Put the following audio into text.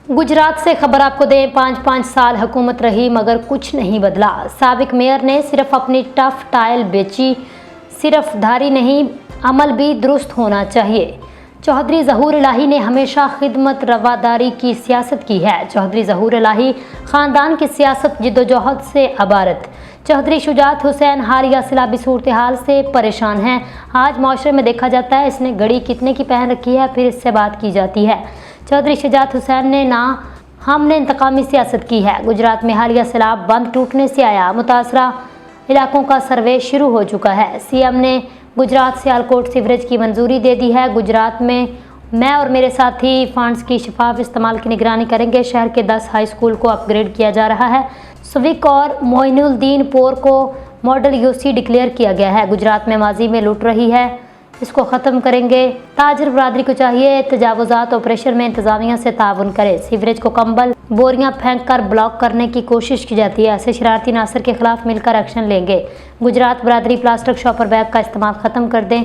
गुजरात से खबर आपको दें, 5-5 साल हुकूमत रही मगर कुछ नहीं बदला। साबिक मेयर ने सिर्फ अपनी टफ टाइल बेची। सिर्फ धारी नहीं, अमल भी दुरुस्त होना चाहिए। चौधरी ज़हूर इलाही ने हमेशा खिदमत रवादारी की सियासत की है। चौधरी ज़हूर इलाही ख़ानदान की सियासत जिद्दोजहद से अबारत। चौधरी शुजात हुसैन हालिया सैलाबी सूरत हाल से परेशान हैं। आज माशरे में देखा जाता है इसने घड़ी कितने की पहन रखी है, फिर इससे बात की जाती है। चौधरी शुजात हुसैन ने ना हमने इंतकामी सियासत की है। गुजरात में हालिया सैलाब बंद टूटने से आया। मुतासरा इलाकों का सर्वे शुरू हो चुका है। सीएम ने गुजरात सियालकोट सीवरेज की मंजूरी दे दी है। गुजरात में मैं और मेरे साथी फंड्स की शफाफ इस्तेमाल की निगरानी करेंगे। शहर के 10 हाई स्कूल को अपग्रेड किया जा रहा है। सुविक और मोइनुद्दीन पोर को मॉडल यूसी डिक्लेयर किया गया है। गुजरात में माजी में लूट रही है, इसको ख़त्म करेंगे। ताजर बरादरी को चाहिए तजावुज़ात ऑपरेशन में इंतजामिया से ताउन करे। सीवरेज को कंबल बोरियां फेंक कर ब्लॉक करने की कोशिश की जाती है। ऐसे शरारती नासर के खिलाफ मिलकर एक्शन लेंगे। गुजरात बरादरी प्लास्टिक शॉपर बैग का इस्तेमाल ख़त्म कर दें।